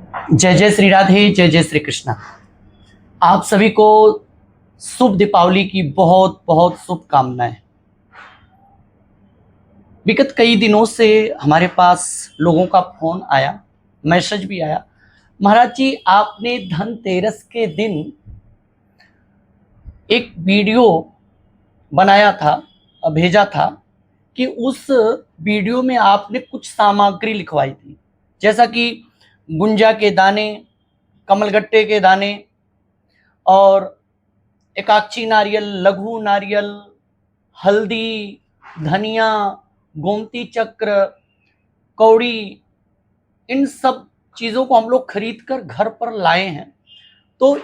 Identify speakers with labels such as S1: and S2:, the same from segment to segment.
S1: जय जय श्री राधे, जय जय श्री कृष्णा। आप सभी को शुभ दीपावली की बहुत बहुत शुभकामनाएं। विगत कई दिनों से हमारे पास लोगों का फोन आया, मैसेज भी आया, महाराज जी आपने धनतेरस के दिन एक वीडियो बनाया था, भेजा था कि उस वीडियो में आपने कुछ सामग्री लिखवाई थी, जैसा कि गुंजा के दाने, कमलगट्टे के दाने और एकाक्षी नारियल, लघु नारियल, हल्दी, धनिया, गोमती चक्र, कौड़ी, इन सब चीज़ों को हम लोग खरीद कर घर पर लाए हैं। तो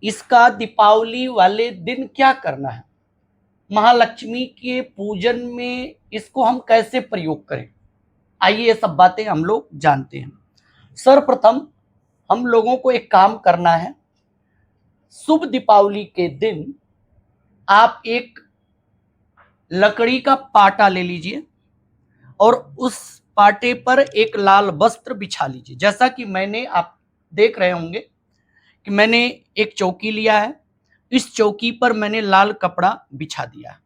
S1: इसका दीपावली वाले दिन क्या करना है, महालक्ष्मी के पूजन में इसको हम कैसे प्रयोग करें, आइए ये सब बातें हम लोग जानते हैं। सर्वप्रथम हम लोगों को एक काम करना है। शुभ दीपावली के दिन आप एक लकड़ी का पाटा ले लीजिए और उस पाटे पर एक लाल वस्त्र बिछा लीजिए। जैसा कि मैंने, आप देख रहे होंगे कि मैंने एक चौकी लिया है, इस चौकी पर मैंने लाल कपड़ा बिछा दिया है।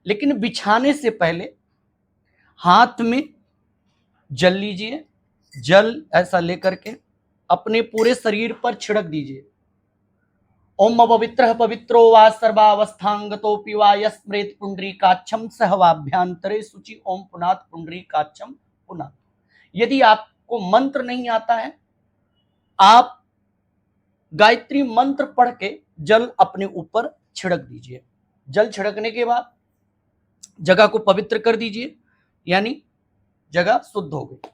S1: लेकिन बिछाने से पहले हाथ में जल लीजिए, जल ऐसा लेकर के अपने पूरे शरीर पर छिड़क दीजिए। ओम पवित्र पवित्रो वा सर्वावस्थांगतोपि वा यस्मृत पुंडरीकाक्षं सहवाभ्यांतरे शुचि ओम पुनात पुंडरीकाक्षं पुनात। यदि आपको मंत्र नहीं आता है, आप गायत्री मंत्र पढ़ के जल अपने ऊपर छिड़क दीजिए। जल छिड़कने के बाद जगह को पवित्र कर दीजिए, यानी जगह शुद्ध हो गई।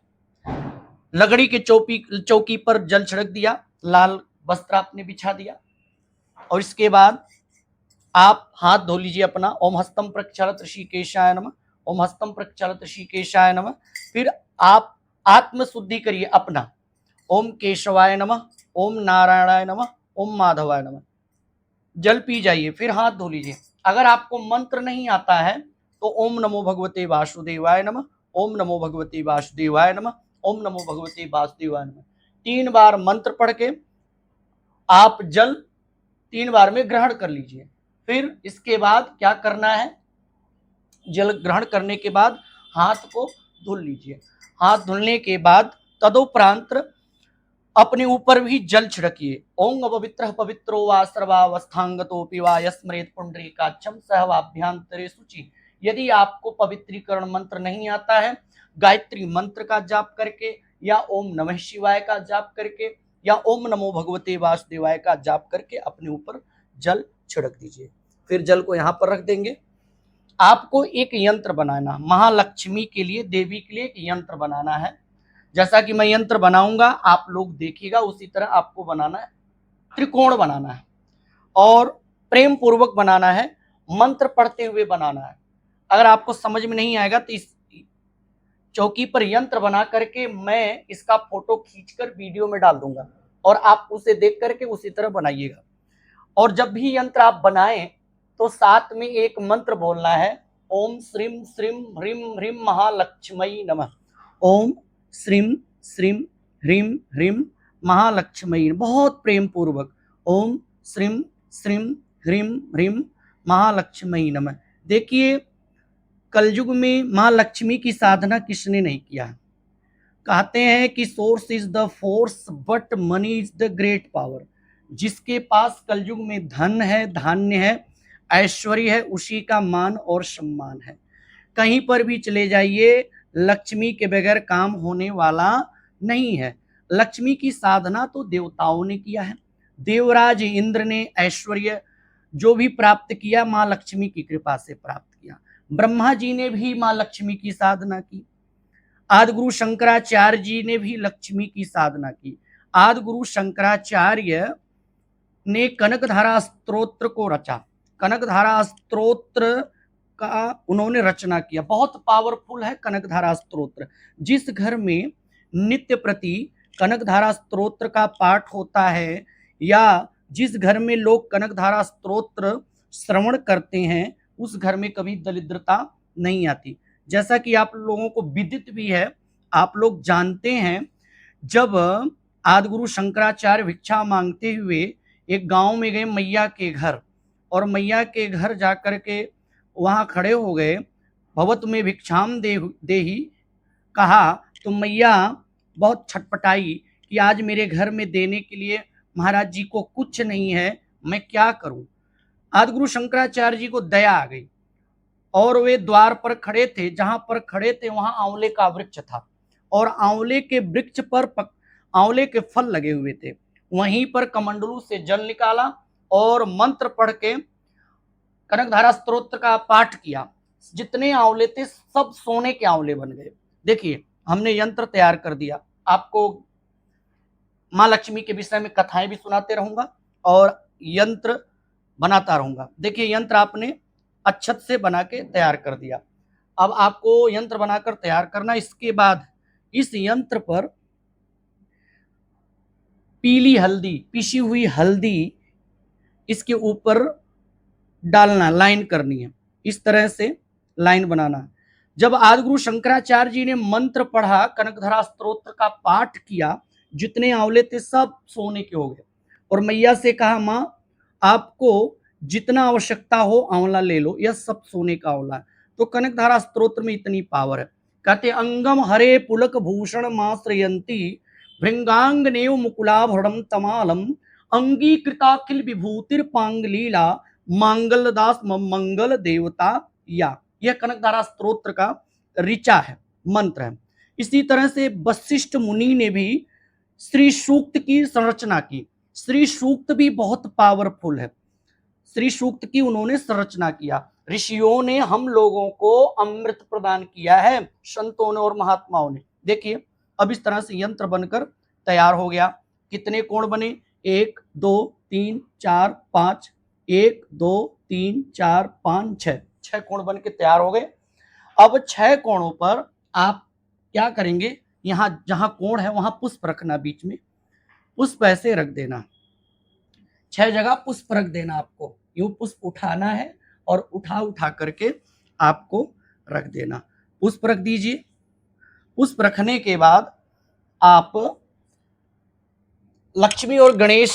S1: लकड़ी के चौकी पर जल छिड़क दिया, लाल वस्त्र आपने बिछा दिया और इसके बाद आप हाथ धो लीजिए अपना। ओम हस्तम प्रक्षालत ऋषिकेशाय नमः, ओम हस्तम प्रक्षालत ऋषिकेशाय नमः। फिर आप आत्म शुद्धि करिए अपना। ओम केशवाय नमः, ओम नारायणाय नमः, ओम माधवाय नमः। जल पी जाइए, फिर हाथ धो लीजिए। अगर आपको मंत्र नहीं आता है तो ओम नमो भगवते वासुदेवाय नमः, ओम नमो भगवते वासुदेवाय नमः, ओम नमो भगवते वासुदेवाय नमः। 3 बार मंत्र पढ़ के आप जल 3 बार में ग्रहण कर लीजिए। फिर इसके बाद क्या करना है, जल ग्रहण करने के बाद हाथ को धुल लीजिए। हाथ धुलने के बाद तदोपरांत अपने ऊपर भी जल छिड़किए। ओम पवित्र पवित्रो वा सर्वावस्थांगतोपि वा यस्मृत पुंडरीकाक्षं सहवाभ्यांतरे शुचि। यदि आपको पवित्रीकरण मंत्र नहीं आता है, गायत्री मंत्र का जाप करके या ओम नमः शिवाय का जाप करके या ओम नमो भगवते वासुदेवाय का जाप करके अपने ऊपर जल छिड़क दीजिए। फिर जल को यहाँ पर रख देंगे। आपको एक यंत्र बनाना, महालक्ष्मी के लिए, देवी के लिए एक यंत्र बनाना है। जैसा कि मैं यंत्र बनाऊंगा आप लोग देखिएगा, उसी तरह आपको बनाना है। त्रिकोण बनाना है और प्रेम पूर्वक बनाना है, मंत्र पढ़ते हुए बनाना है। अगर आपको समझ में नहीं आएगा तो इस चौकी पर यंत्र बना करके मैं इसका फोटो खींचकर वीडियो में डाल दूंगा और आप उसे देख करके उसी तरह बनाइएगा। और जब भी यंत्र आप बनाएं तो साथ में एक मंत्र बोलना है। ओम श्रीम श्रीम ह्रीम ह्रीम महालक्ष्मी नमः। ओम श्रीम श्रीम ह्रीम ह्रीम महालक्ष्मी, बहुत प्रेम पूर्वक ओम श्रीम श्रीम ह्रीम ह्रीम महालक्ष्मी नमः। देखिए, कलयुग में माँ लक्ष्मी की साधना किसने नहीं किया है। कहते हैं कि source is the force but money is the great power. जिसके पास कलयुग में धन है, धान्य है, ऐश्वर्य है, उसी का मान और सम्मान है। कहीं पर भी चले जाइए, लक्ष्मी के बगैर काम होने वाला नहीं है। लक्ष्मी की साधना तो देवताओं ने किया है। देवराज इंद्र ने ऐश्वर्य जो भी प्राप्त किया माँ लक्ष्मी की कृपा से प्राप्त किया। ब्रह्मा जी ने भी माँ लक्ष्मी की साधना की। आदिगुरु शंकराचार्य जी ने भी लक्ष्मी की साधना की। आदिगुरु शंकराचार्य ने कनकधारा स्तोत्र को रचा। कनकधारा स्तोत्र का उन्होंने रचना किया, बहुत पावरफुल है कनकधारा स्तोत्र। जिस घर में नित्य प्रति कनकधारा स्तोत्र का पाठ होता है या जिस घर में लोग कनकधारा स्तोत्र श्रवण करते हैं, उस घर में कभी दरिद्रता नहीं आती। जैसा कि आप लोगों को विदित भी है, आप लोग जानते हैं, जब आदिगुरु शंकराचार्य भिक्षा मांगते हुए एक गांव में गए मैया के घर, और मैया के घर जाकर के वहां खड़े हो गए। भवत में भिक्षाम देही कहा तो मैया बहुत छटपटाई कि आज मेरे घर में देने के लिए महाराज जी को कुछ नहीं है, मैं क्या करूं। आदिगुरु शंकराचार्य जी को दया आ गई और वे द्वार पर खड़े थे। जहां पर खड़े थे वहां आंवले का वृक्ष था और आंवले के वृक्ष पर आंवले के फल लगे हुए थे। वहीं पर कमंडलू से जल निकाला और मंत्र पढ़ के कनकधारा स्तोत्र का पाठ किया। जितने आंवले थे सब सोने के आंवले बन गए। देखिए, हमने यंत्र तैयार कर दिया। आपको माँ लक्ष्मी के विषय में कथाएं भी सुनाते रहूंगा और यंत्र बनाता रहूंगा। देखिए, यंत्र आपने अक्षत से बना के तैयार कर दिया। अब आपको यंत्र बनाकर तैयार करना। इसके बाद इस यंत्र पर पीली हल्दी, पिसी हुई हल्दी इसके ऊपर डालना, लाइन करनी है। इस तरह से लाइन बनाना। जब आदिगुरु शंकराचार्य जी ने मंत्र पढ़ा, कनकधारा स्तोत्र का पाठ किया, जितने आंवले थे सब सोने के हो गए। और मैया से कहा, माँ आपको जितना आवश्यकता हो आंवला ले लो, यह सब सोने का आंवला है। तो कनकधारा स्तोत्र में इतनी पावर है। कहते अंगम हरे पुलक भूषण माश्रयंती भृंगांग नेव मुकुलाभरणम तमालम अंगीकृताखिल विभूतिर पांगलीला मांगलदास मंगल देवता या। यह कनकधारा स्तोत्र का ऋचा है, मंत्र है। इसी तरह से वशिष्ठ मुनि ने भी श्री सूक्त की संरचना की। श्री सूक्त भी बहुत पावरफुल है। श्री सूक्त की उन्होंने संरचना किया। ऋषियों ने हम लोगों को अमृत प्रदान किया है, संतों ने और महात्माओं ने। देखिए, अब इस तरह से यंत्र बनकर तैयार हो गया। कितने कोण बने? 1 2 3 4 5, 1 2 3 4 5 6, 6 कोण बन के तैयार हो गए। अब 6 कोणों पर आप क्या करेंगे? यहां जहां कोण है वहां पुष्प रखना, बीच में पुष्प ऐसे रख देना। 6 जगह पुष्प रख देना। आपको यूं पुष्प उठाना है और उठा उठा करके आपको रख देना। पुष्प रख दीजिए। पुष्प रखने के बाद आप लक्ष्मी और गणेश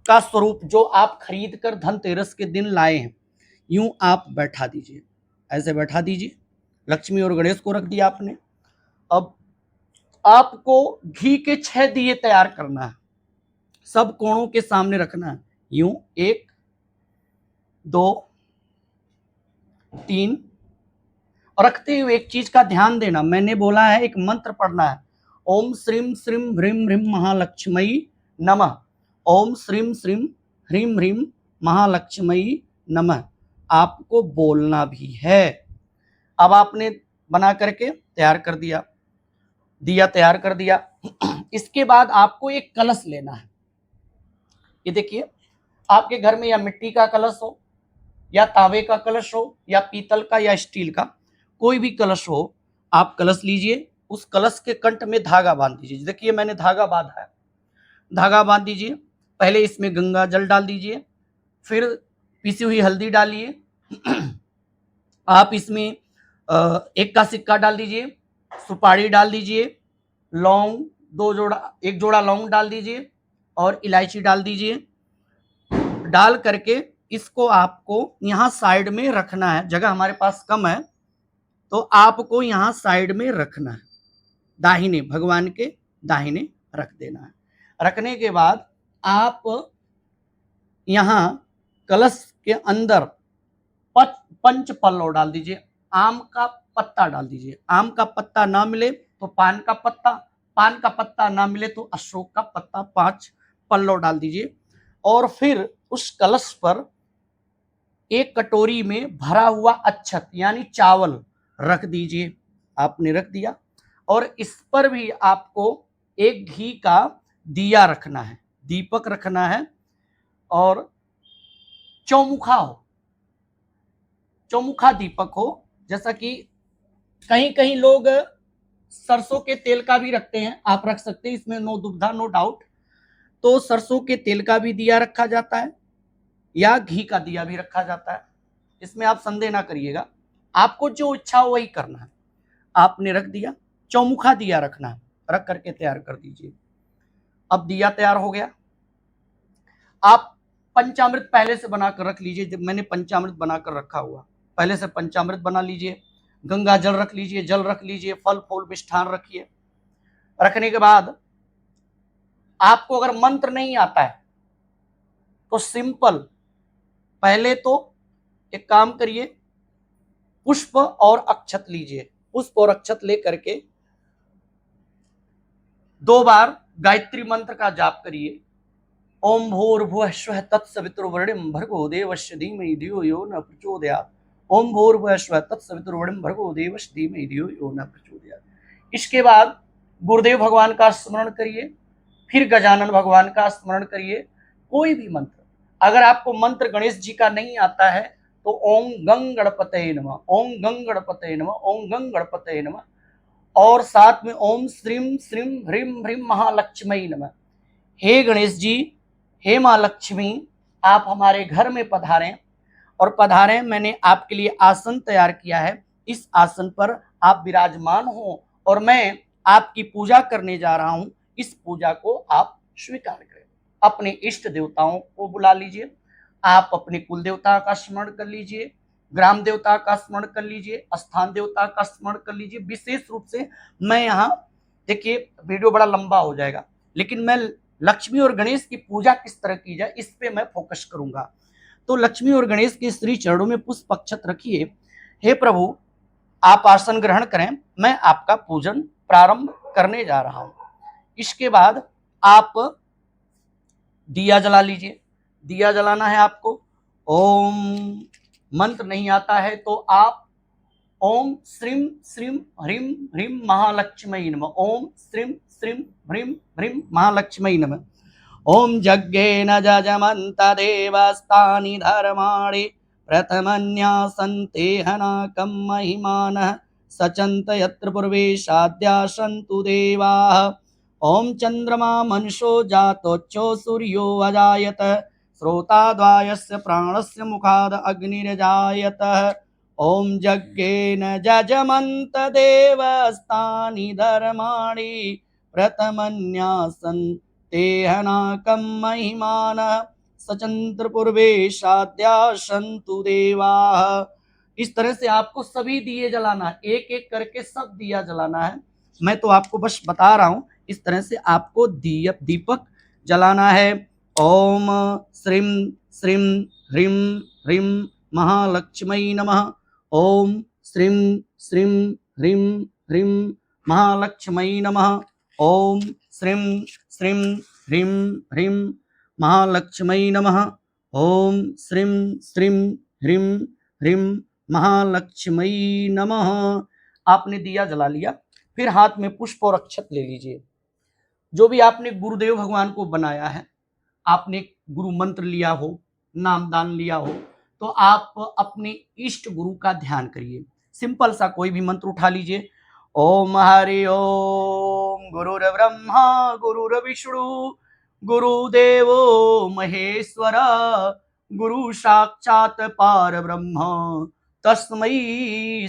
S1: का स्वरूप जो आप खरीद कर धनतेरस के दिन लाए हैं, यूं आप बैठा दीजिए। ऐसे बैठा दीजिए। लक्ष्मी और गणेश को रख दिया आपने। अब आपको घी के 6 दिए तैयार करना है। सब कोणों के सामने रखना है। यूं 1 2 3। और रखते हुए एक चीज का ध्यान देना, मैंने बोला है एक मंत्र पढ़ना है। ओम श्रीम श्रीम ह्रीम ह्रीम महालक्ष्मी नमः। ओम श्रीम श्रीम ह्रीम ह्रीम महालक्ष्मी नमः आपको बोलना भी है। अब आपने बना करके तैयार कर दिया, दिया तैयार कर दिया। इसके बाद आपको एक कलश लेना है। ये देखिए, आपके घर में या मिट्टी का कलश हो या तांबे का कलश हो या पीतल का या स्टील का, कोई भी कलश हो, आप कलश लीजिए। उस कलश के कंठ में धागा बांध दीजिए। देखिए, मैंने धागा बांधा है। धागा बांध दीजिए। पहले इसमें गंगा जल डाल दीजिए, फिर पिसी हुई हल्दी डालिए। आप इसमें 1 का सिक्का डाल दीजिए, सुपारी डाल दीजिए, लौंग 2 जोड़ा, 1 जोड़ा लौंग डाल दीजिए और इलायची डाल दीजिए। डाल करके इसको आपको यहाँ साइड में रखना है। जगह हमारे पास कम है तो आपको यहाँ साइड में रखना है। दाहिने, भगवान के दाहिने रख देना है। रखने के बाद आप यहाँ कलश के अंदर पंच पल्लव डाल दीजिए। आम का पत्ता डाल दीजिए। आम का पत्ता ना मिले तो पान का पत्ता, पान का पत्ता ना मिले तो अशोक का पत्ता, 5 पल्लव डाल दीजिए। और फिर उस कलश पर एक कटोरी में भरा हुआ अक्षत यानी चावल रख दीजिए। आपने रख दिया। और इस पर भी आपको एक घी का दिया रखना है, दीपक रखना है। और चौमुखा हो, चौमुखा दीपक हो। जैसा कि कहीं कहीं लोग सरसों के तेल का भी रखते हैं, आप रख सकते हैं, इसमें नो दुविधा, नो डाउट। तो सरसों के तेल का भी दिया रखा जाता है या घी का दिया भी रखा जाता है। इसमें आप संदेह ना करिएगा, आपको जो इच्छा हो वही करना है। आपने रख दिया। चौमुखा दिया रखना है, रख करके तैयार कर दीजिए। अब दिया तैयार हो गया। आप पंचामृत पहले से बनाकर रख लीजिए, जब मैंने पंचामृत बनाकर रखा हुआ, पहले से पंचामृत बना लीजिए। गंगा जल रख लीजिए, जल रख लीजिए, फल फूल मिष्ठान रखिए। रखने के बाद आपको अगर मंत्र नहीं आता है तो सिंपल, पहले तो एक काम करिए, पुष्प और अक्षत लीजिए। पुष्प और अक्षत लेकर के 2 बार गायत्री मंत्र का जाप करिए। ओम भूर्भुवः स्वः तत्सवितुर्वरेण्यं भर्गो देवस्य धीमहि धियो यो न प्रचोदयात्। ओम भूर्भुवः स्वः तत्सवितुर्वरेण्यं भर्गो देवस्य धीमहि धियो यो न प्रचोदयात्। इसके बाद गुरुदेव भगवान का स्मरण करिए, फिर गजानन भगवान का स्मरण करिए। कोई भी मंत्र, अगर आपको मंत्र गणेश जी का नहीं आता है तो ओम गंग गणपतये नमः, ओम गंग गणपतये नमः, ओम गंग गणपतये नमः, और साथ में ओम श्रीम श्रीम ह्रीम ह्रीम महालक्ष्मी नमः। हे गणेश जी, हे माँ लक्ष्मी, आप हमारे घर में पधारें और पधारें। मैंने आपके लिए आसन तैयार किया है, इस आसन पर आप विराजमान हो और मैं आपकी पूजा करने जा रहा हूं। इस पूजा को आप स्वीकार करें। अपने इष्ट देवताओं को बुला लीजिए, आप अपने कुल देवता का स्मरण कर लीजिए, ग्राम देवता का स्मरण कर लीजिए, स्थान देवता का स्मरण कर लीजिए। विशेष रूप से मैं यहाँ, देखिए वीडियो बड़ा लंबा हो जाएगा, लेकिन मैं लक्ष्मी और गणेश की पूजा किस तरह की जाए इस पे मैं फोकस करूंगा। तो लक्ष्मी और गणेश के श्री चरणों में पुष्प अक्षत रखिए। हे प्रभु, आप आसन ग्रहण करें, मैं आपका पूजन प्रारंभ करने जा रहा हूं। इसके बाद आप दिया जला लीजिए। दिया जलाना है आपको। ओम, मंत्र नहीं आता है तो आप ओम श्रीम श्रीम ह्रीम ह्रीम महालक्ष्मी नमः, ओम श्रीम श्रीम ह्रीम ह्रीम महालक्ष्मी नमः। ओम यज्ञेन जजमन्त देवस्तानि धर्माणि प्रथमन्यासन्तेहनाकं महिमानः सचन्त यत्र पूर्वेशाद्या सन्तु देवाः। ओम चंद्रमा मनुषो जातोच्चो सूर्यो अजायत श्रोताद्वायस्य प्राणस्य मुखाद अग्निर्जायतः। ओम यज्ञेन जजमन्त देवस्तानि धर्माणि प्रथमन्यासन् तेहनाकं महिमानः सचंद्र पूर्वेशाद्या सन्तु देवाः। इस तरह से आपको सभी दिए जलाना है, एक एक करके सब दिया जलाना है। मैं तो आपको बस बता रहा हूं, इस तरह से आपको दीपक जलाना है। ओम श्रीम श्रीम ह्रीम ह्रीम महालक्ष्मी नमः। ओम श्रीम श्रीम ह्रीम ह्रीम महालक्ष्मी नमः। ओम श्रीम श्रीम ह्रीम ह्रीम महालक्ष्मी नमः। ओम श्रीम श्रीम ह्रीम ह्रीम महालक्ष्मी नमः। आपने दिया जला लिया, फिर हाथ में पुष्प और अक्षत ले लीजिए। जो भी आपने गुरुदेव भगवान को बनाया है, आपने गुरु मंत्र लिया हो, नामदान लिया हो, तो आप अपने इष्ट गुरु का ध्यान करिए। सिंपल सा कोई भी मंत्र उठा लीजिए। ओम हरि ओम गुरुर्ब्रह्मा गुरुर्विष्णु गुरुदेवो महेश्वर गुरु साक्षात पार ब्रह्म तस्मै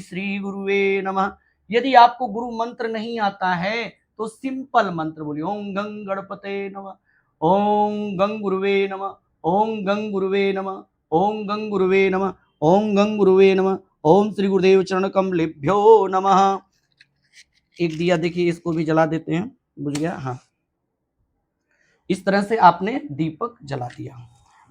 S1: श्री गुरुवे नमः। यदि आपको गुरु मंत्र नहीं आता है तो सिंपल मंत्र बोलिए, ओम गंग गणपते नमः, ओम गंग गुरुवे नमः, ओम गंग गुरुवे नमः, ओम गंग गुरुवे नमः, ओम गंग गुरुवे नमः, ओम श्री गुरुदेव चरण कमलेभ्यो नमः। एक दिया देखिए, इसको भी जला देते हैं, बुझ गया। हाँ, इस तरह से आपने दीपक जला दिया।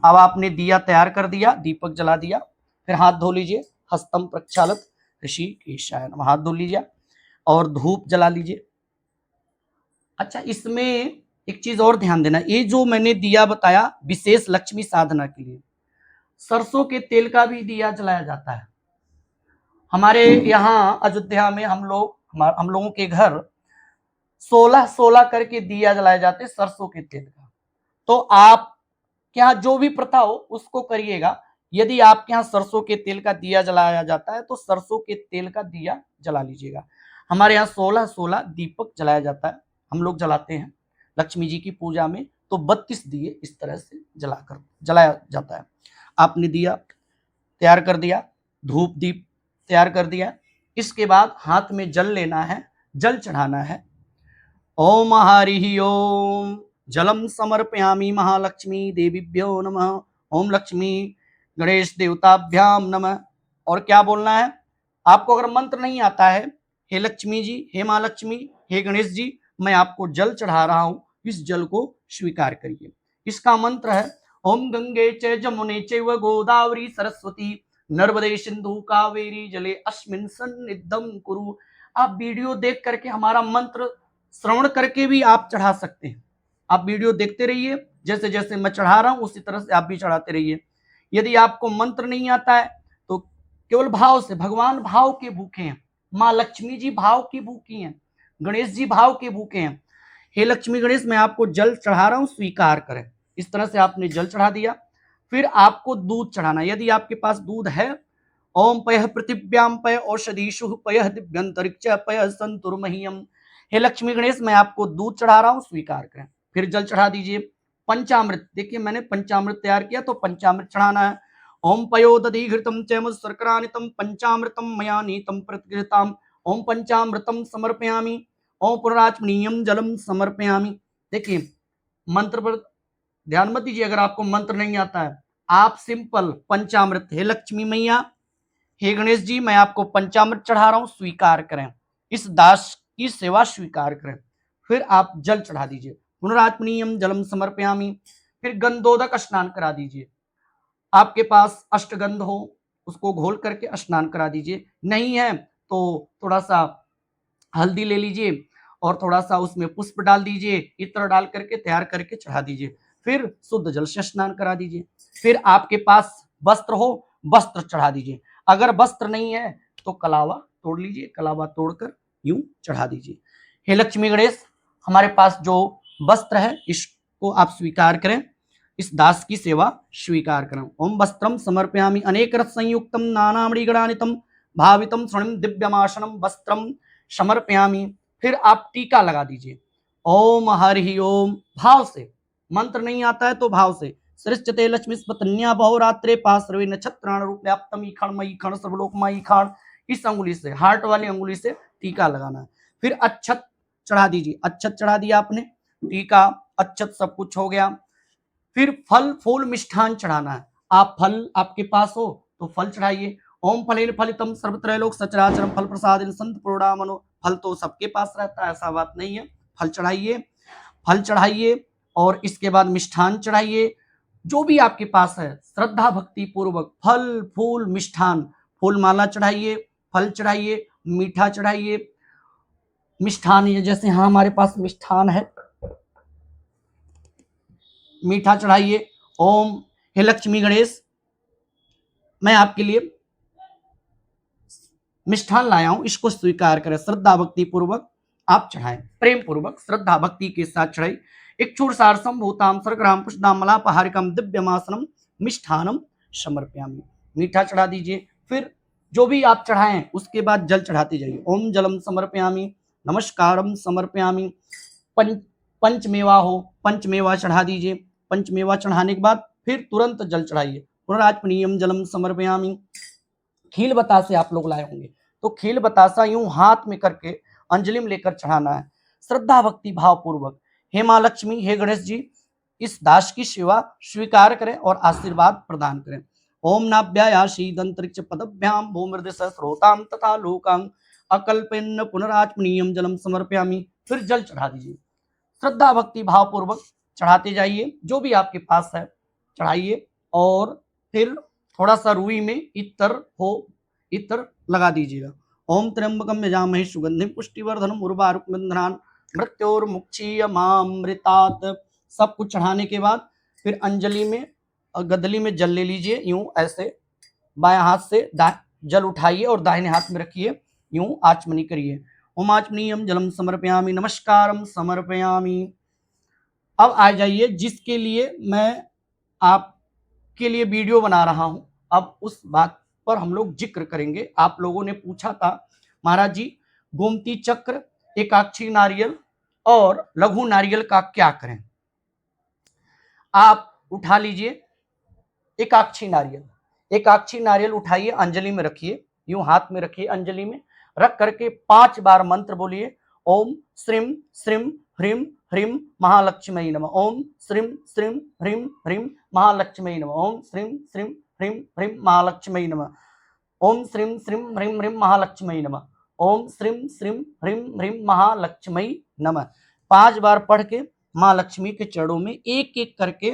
S1: अब आपने दिया तैयार कर दिया, दीपक जला दिया, फिर हाथ धो लीजिए। हस्तम प्रक्षालत ऋषिकेशाय नमः, हाथ धो लीजिए और धूप जला लीजिए। अच्छा, इसमें एक चीज और ध्यान देना, ये जो मैंने दिया बताया विशेष लक्ष्मी साधना के लिए, सरसों के तेल का भी दिया जलाया जाता है। हमारे यहाँ अयोध्या में हम लोगों के घर 16-16 करके दिया जलाए जाते हैं सरसों के तेल का। तो आप के यहाँ जो भी प्रथा हो उसको करिएगा। यदि आपके यहाँ सरसों के तेल का दिया जलाया जाता है तो सरसों के तेल का दिया जला लीजिएगा। हमारे यहाँ 16-16 दीपक जलाया जाता है, हम लोग जलाते हैं लक्ष्मी जी की पूजा में। तो 32 दिए इस तरह से जलाया जाता है। आपने दिया तैयार कर दिया, धूप दीप तैयार कर दिया। इसके बाद हाथ में जल लेना है, जल चढ़ाना है। ओम हरि ओम जलम समर्पयामि महालक्ष्मी देवीभ्यो नमः। ओम लक्ष्मी गणेश देवताभ्याम नमः। और क्या बोलना है आपको अगर मंत्र नहीं आता है, हे लक्ष्मी जी, हे माँ लक्ष्मी, हे गणेश जी, मैं आपको जल चढ़ा रहा हूं, इस जल को स्वीकार करिए। इसका मंत्र है ओम गंगे च जमुने चैव गोदावरी सरस्वती नर्मदे सिंधु कावेरी जले अस्मिन् सन्निधम कुरु। आप वीडियो देख करके हमारा मंत्र श्रवण करके भी आप चढ़ा सकते हैं। आप वीडियो देखते रहिए, जैसे जैसे मैं चढ़ा रहा हूं उसी तरह से आप भी चढ़ाते रहिए। यदि आपको मंत्र नहीं आता है तो केवल भाव से, भगवान भाव के भूखे हैं, माँ लक्ष्मी जी भाव की भूखी हैं, गणेश जी भाव के भूखे हैं। हे लक्ष्मी गणेश, मैं आपको जल चढ़ा रहा हूं, स्वीकार करें। इस तरह से आपने जल चढ़ा दिया। फिर आपको दूध चढ़ाना। यदि आपके पास दूध है, ओम पयः पृथिव्याम पय औषधीषु पयः दिव्यंतरिक्ष पयः संतुर्मह्यम। हे लक्ष्मी गणेश, मैं आपको दूध चढ़ा रहा हूं, स्वीकार करें। फिर जल चढ़ा दीजिए। पंचामृत, देखिए मैंने पंचामृत तैयार किया तो पंचामृत चढ़ाना है। ओम पयो दधि घृतम चैम शर्करानितम पंचामृतम मया नीतम प्रतिगृहताम ओम पंचामृतम समर्पयामि ओम पुनराचमनीयम जलम समर्पयामि। देखिए मंत्र पर ध्यान मत दीजिए, अगर आपको मंत्र नहीं आता है आप सिंपल पंचामृत, हे लक्ष्मी मैया, हे गणेश जी, मैं आपको पंचामृत चढ़ा रहा हूं, स्वीकार करें, इस दास की सेवा स्वीकार करें। फिर आप जल चढ़ा दीजिए। पुनरात्मनीयम जलम समर्पयामि। फिर गंधोदक स्नान करा दीजिए। आपके पास अष्टगंध हो उसको घोल करके स्नान करा दीजिए, नहीं है तो थोड़ा सा हल्दी ले लीजिए और थोड़ा सा उसमें पुष्प डाल दीजिए, इत्र डाल करके तैयार करके चढ़ा दीजिए। फिर शुद्ध जल से स्नान करा दीजिए। फिर आपके पास वस्त्र हो, वस्त्र चढ़ा दीजिए। अगर वस्त्र नहीं है तो कलावा तोड़ लीजिए, कलावा तोड़कर यूं चढ़ा दीजिए। हे लक्ष्मी गणेश, हमारे पास जो वस्त्र है इसको आप स्वीकार करें, इस दास की सेवा स्वीकार करें। ओम वस्त्रम समर्पयामि अनेक रस संयुक्तम नानामणिगणानितम भावितम स्वर्णिम दिव्यमासनम वस्त्रम समर्पयामि। फिर आप टीका लगा दीजिए। ओम हरि ओम, भाव से, मंत्र नहीं आता है तो भाव से। सृष्टते लक्ष्मी स्पतन्या बहुरात्रे पार्श्वे नक्षत्राण रूप व्याप्तम ईखण मई खण सर्वलोकमयी खण। इस अंगुली से, हार्ट वाली अंगुली से टीका लगाना है। फिर अच्छत चढ़ा दीजिए। अच्छत चढ़ा दिया आपने, टीका अच्छत सब कुछ हो गया। फिर फल फूल मिष्ठान चढ़ाना है। आप फल आपके पास हो तो फल चढ़ाइए। ओम फलेन फलितम सर्वत्रैलोक सचराचरम फल प्रसादेन संत प्रोड़ा मनो। फल तो सबके पास रहता है, ऐसा बात नहीं है। फल चढ़ाइए, फल चढ़ाइए और इसके बाद मिष्ठान चढ़ाइए। जो भी आपके पास है श्रद्धा भक्ति पूर्वक फल फूल मिष्ठान, फूल माला चढ़ाइए, फल चढ़ाइए, मीठा चढ़ाइए। मिष्ठान ये जैसे यहाँ हमारे पास मिष्ठान है, मीठा चढ़ाइए। ओम हे लक्ष्मी गणेश, मैं आपके लिए मिष्ठान लाया हूं, इसको स्वीकार करें। श्रद्धा भक्ति पूर्वक आप चढ़ाएं, प्रेम पूर्वक श्रद्धा भक्ति के साथ चढ़ाई। इक्षुर सारसम भूताम सर्ग्राम पुष्टाम मलापहारिकम दिव्यमासनम मिष्ठानम समर्पयामि। मीठा चढ़ा दीजिए। फिर जो भी आप चढ़ाएं उसके बाद जल चढ़ाते जाइए। ओम जलम समर्पयामि, नमस्कारम समर्पयामि। पंचमेवा हो, पंचमेवा चढ़ा दीजिए। पंचमेवा चढ़ाने के बाद फिर तुरंत जल चढ़ाइए। पुनराचमनीयम जलम समर्पयामि। खील बतासे आप लोग लाए होंगे तो खील बतासा यूं हाथ में करके अंजलि में लेकर चढ़ाना है, श्रद्धा भक्ति भाव पूर्वक। हे माँ लक्ष्मी, हे गणेश जी, इस दास की सेवा स्वीकार करें और आशीर्वाद प्रदान करें। ओम नाभ्यायाशीद अंतरिक्ष पदभ्याम भूमृद स्रोताम तथा लोकांग अकल्पेन पुनराचमनीयम जलम समर्पयामि। फिर जल चढ़ा दीजिए। श्रद्धा भक्ति भाव पूर्वक चढ़ाते जाइए, जो भी आपके पास है चढ़ाइए। और फिर थोड़ा सा रुई में इत्र हो, इत्र लगा दीजिएगा। ओम त्र्यंबकम यजामहे सुगंधिम पुष्टिवर्धनम उर्वारुकबंधनान् मृत्योर्मुक्षीयमामृतात्। सब कुछ चढ़ाने के बाद फिर अंजलि में गदली में जल ले लीजिए, यूं ऐसे बाएं हाथ से जल उठाइए और दाहिने हाथ में रखिए, यूं आचमनी करिए। ओम आचमनीयम जलम समर्पयामि, नमस्कारम समर्पयामि। अब आ जाइए जिसके लिए मैं आपके लिए वीडियो बना रहा हूं, अब उस बात पर हम लोग जिक्र करेंगे। आप लोगों ने पूछा था महाराज जी गोमती चक्र, एकाक्षी नारियल और लघु नारियल का क्या करें। आप उठा लीजिए एकाक्षी नारियल, एकाक्षी नारियल उठाइए, अंजलि में रखिए, यूं हाथ में रखिए, अंजलि में रख करके 5 बार मंत्र बोलिए। ओम श्रीम श्रीम ह्रीम ह्रीं महालक्ष्मी नमः। ओम श्रीं श्रीं ह्रीं ह्रीं महालक्ष्मी नमः। ओम श्रीं श्रीं ह्रीं ह्रीं महालक्ष्मी नमः। ओम श्रीं श्रीं ह्रीं ह्रीं महालक्ष्मी नमः। ओम श्रीं श्रीं ह्रीं ह्रीं महालक्ष्मी नमः। 5 बार पढ़ के माँ लक्ष्मी के चरणों में एक एक करके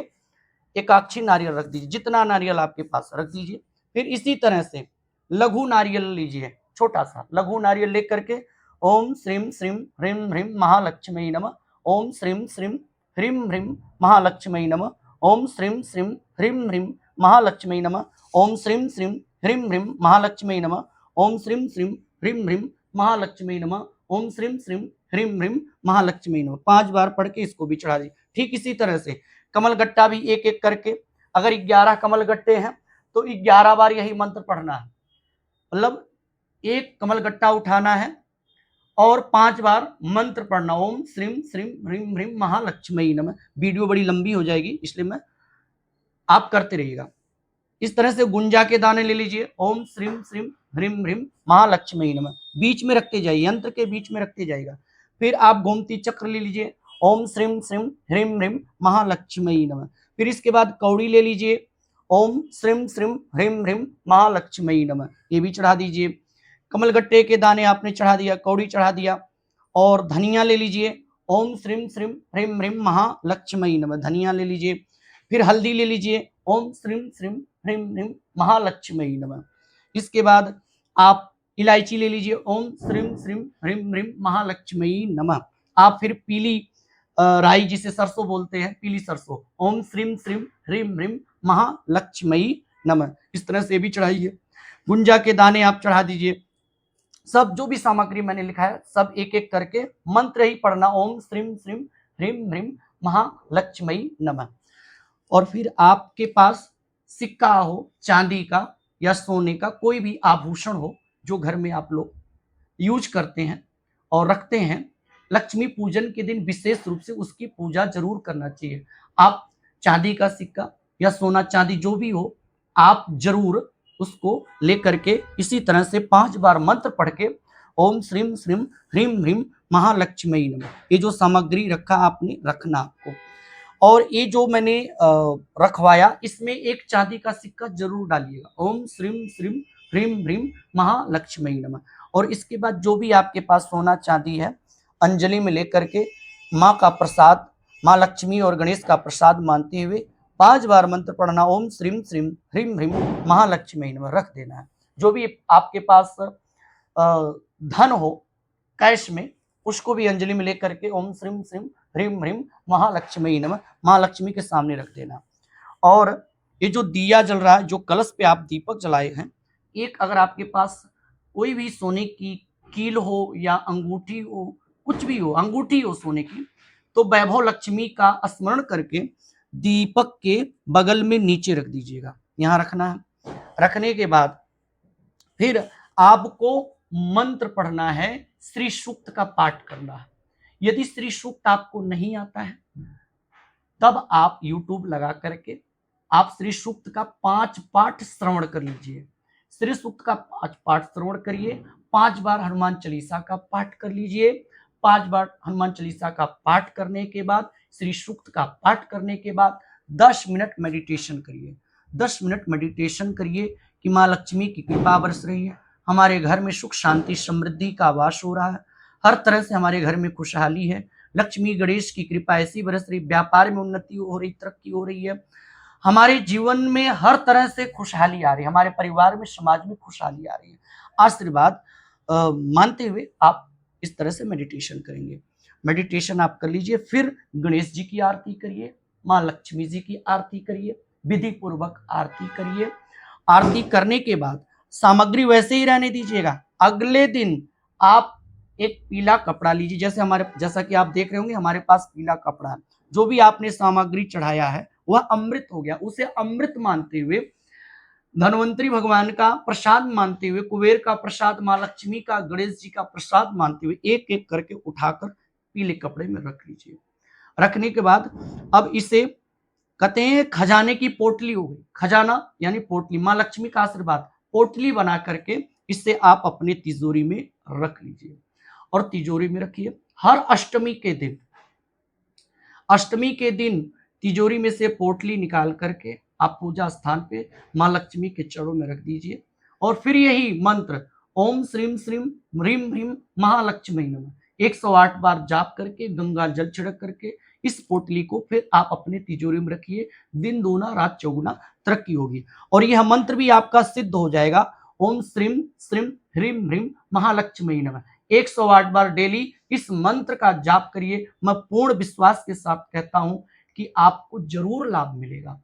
S1: एकाक्षी नारियल रख दीजिए, जितना नारियल आपके पास रख दीजिए। फिर इसी तरह से लघु नारियल लीजिए, छोटा सा लघु नारियल लेकर के ओम श्रीं श्रीं ह्रीं ह्रीं महालक्ष्मी नमः। ओम श्रीं श्रीं ह्रीं ह्रीं महालक्ष्मी नमः। ओम श्रीं श्रीं ह्रीं ह्रीं महालक्ष्मी नमः। ओम श्रीं श्रीं ह्रीं ह्रीं महालक्ष्मी नमः। ओम श्रीं श्रीं ह्रीं ह्रीं महालक्ष्मी नमः। ओम श्रीं श्रीं ह्रीं ह्रीं महालक्ष्मी नमः। 5 बार पढ़ के इसको भी चढ़ा दीजिए। ठीक इसी तरह से कमल गट्टा भी एक एक करके, अगर 11 कमल गट्टे हैं तो 11 बार यही मंत्र पढ़ना है, मतलब एक कमल गट्टा उठाना है और 5 बार मंत्र पढ़ना, ओम श्रीं श्रीं ह्रीं ह्रीं महालक्ष्मी नमः। वीडियो बड़ी लंबी हो जाएगी इसलिए मैं आप करते रहिएगा। इस तरह से गुंजा के दाने ले लीजिए, ओम श्रीं श्रीं ह्रीं ह्रीं महालक्ष्मी नमः, बीच में रखते जाइए, यंत्र के बीच में रखते जाइएगा। फिर आप गोमती चक्र ले लीजिए, ओम श्रीं श्रीं ह्रीं ह्रीं महालक्ष्मी नमः। फिर इसके बाद कौड़ी ले लीजिए, ओम श्रीं श्रीं ह्रीं ह्रीं महालक्ष्मी नमः, ये भी चढ़ा दीजिए। कमलगट्टे के दाने आपने चढ़ा दिया, कौड़ी चढ़ा दिया। और धनिया ले लीजिए, ओम श्रीं श्रीं ह्रीं ह्रीं महालक्ष्मी नमः, धनिया ले लीजिए। फिर हल्दी ले लीजिए, ओम श्रीं श्रीं ह्रीं ह्रीं महालक्ष्मी नमः। इसके बाद आप इलायची ले लीजिए, ओम श्रीं श्रीं ह्रीं ह्रीं महालक्ष्मी नमः। आप फिर पीली राई जिसे सरसों बोलते हैं, पीली सरसों, ओम श्रीं श्रीं ह्रीं ह्रीं महालक्ष्मी नमः, इस तरह से भी चढ़ाइए। गुंजा के दाने आप चढ़ा दीजिए। सब जो भी सामग्री मैंने लिखा है सब एक एक करके मंत्र ही पढ़ना, ओम श्रीं श्रीं ह्रीं ह्रीं महालक्ष्मी नमः। और फिर आपके पास सिक्का हो, चांदी का या सोने का, कोई भी आभूषण हो जो घर में आप लोग यूज करते हैं और रखते हैं, लक्ष्मी पूजन के दिन विशेष रूप से उसकी पूजा जरूर करना चाहिए। आप चांदी का सिक्का या सोना चांदी जो भी हो, आप जरूर उसको लेकर के इसी तरह से 5 बार मंत्र पढ़ के ओम श्रीं श्रीं ह्रीं ह्रीं महालक्ष्मी नमः, ये जो सामग्री रखा आपने रखना आपको। और ये जो मैंने रखवाया इसमें एक चांदी का सिक्का जरूर डालिएगा, ओम श्रीं श्रीं ह्रीं ह्रीं महालक्ष्मी नमः। और इसके बाद जो भी आपके पास सोना चांदी है, अंजलि में लेकर के माँ का प्रसाद, माँ लक्ष्मी और गणेश का प्रसाद मानते हुए 5 बार मंत्र पढ़ना, ओम श्रीं श्रीं ह्रीं ह्रीं महालक्ष्मी नमः, रख देना है। जो भी आपके पास धन हो कैश में, उसको भी अंजलि में लेकर के ओम श्रीं श्रीं ह्रीं ह्रीं महालक्ष्मी नमः महालक्ष्मी के सामने रख देना। और ये जो दिया जल रहा है, जो कलश पे आप दीपक जलाए हैं, एक अगर आपके पास कोई भी सोने की कील हो या अंगूठी हो, कुछ भी हो, अंगूठी हो सोने की, तो वैभव लक्ष्मी का स्मरण करके दीपक के बगल में नीचे रख दीजिएगा, यहाँ रखना है। रखने के बाद फिर आपको मंत्र पढ़ना है, श्री सूक्त का पाठ करना है। यदि श्री सूक्त आपको नहीं आता है तब आप YouTube लगा करके आप श्री सूक्त का 5 पाठ श्रवण कर लीजिए। श्री सूक्त का 5 पाठ श्रवण करिए, 5 बार हनुमान चालीसा का पाठ कर लीजिए। 5 बार हनुमान चालीसा का पाठ करने के बाद, श्री सूक्त का पाठ करने के बाद 10 मिनट मेडिटेशन करिए। 10 मिनट मेडिटेशन करिए कि माँ लक्ष्मी की कृपा बरस रही है, हमारे घर में सुख शांति समृद्धि का वास हो रहा है, हर तरह से हमारे घर में खुशहाली है, लक्ष्मी गणेश की कृपा ऐसी बरस रही, व्यापार में उन्नति हो रही, तरक्की हो रही है, हमारे जीवन में हर तरह से खुशहाली आ रही है, हमारे परिवार में समाज में खुशहाली आ रही है। आशीर्वाद मानते हुए आप इस तरह से मेडिटेशन करेंगे। मेडिटेशन आप कर लीजिए, फिर गणेश जी की आरती करिए, माँ लक्ष्मी जी की आरती करिए, विधि पूर्वक आरती करिए। आरती करने के बाद सामग्री वैसे ही रहने दीजिएगा। अगले दिन आप एक पीला कपड़ा लीजिए, जैसा कि आप देख रहे होंगे हमारे पास पीला कपड़ा है। जो भी आपने सामग्री चढ़ाया है वह अमृत हो गया, उसे अमृत मानते हुए, धनवंतरी भगवान का प्रसाद मानते हुए, कुबेर का प्रसाद, माँ लक्ष्मी का, गणेश जी का प्रसाद मानते हुए एक एक करके उठाकर पीले कपड़े में रख लीजिए। रखने के बाद अब इसे कहते हैं खजाने की पोटली हो गई, खजाना यानी पोटली, माँ लक्ष्मी का आशीर्वाद, पोटली बना करके इसे आप अपने तिजोरी में रख लीजिए और तिजोरी में रखिए। हर अष्टमी के दिन अष्टमी के दिन तिजोरी में से पोटली निकाल करके आप पूजा स्थान पे माँ लक्ष्मी के चरणों में रख दीजिए और फिर यही मंत्र ओम श्रीम श्रीम ह्रीम ह्रीम महालक्ष्मी नमः 108 बार जाप करके गंगा जल छिड़क करके इस पोटली को फिर आप अपने तिजोरी में रखिए। दिन दूना रात चौगुना तरक्की होगी और यह मंत्र भी आपका सिद्ध हो जाएगा। ओम श्रीम श्रीम ह्रीम ह्रीम महालक्ष्मी नमः 108 बार डेली इस मंत्र का जाप करिए। मैं पूर्ण विश्वास के साथ कहता हूं कि आपको जरूर लाभ मिलेगा,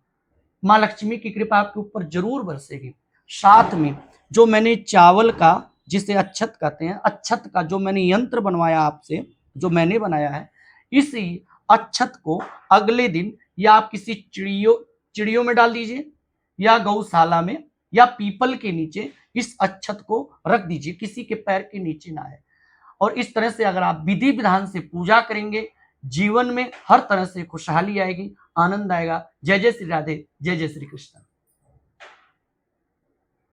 S1: माँ लक्ष्मी की कृपा आपके ऊपर जरूर बरसेगी। साथ में जो मैंने चावल का, जिसे अक्षत कहते हैं, अक्षत का जो मैंने यंत्र बनवाया आपसे, जो मैंने बनाया है, इसी अक्षत को अगले दिन या आप किसी चिड़ियों में डाल दीजिए या गौशाला में या पीपल के नीचे इस अक्षत को रख दीजिए, किसी के पैर के नीचे ना है। और इस तरह से अगर आप विधि विधान से पूजा करेंगे, जीवन में हर तरह से खुशहाली आएगी, आनंद आएगा। जय जय श्री राधे, जय जय श्री कृष्ण।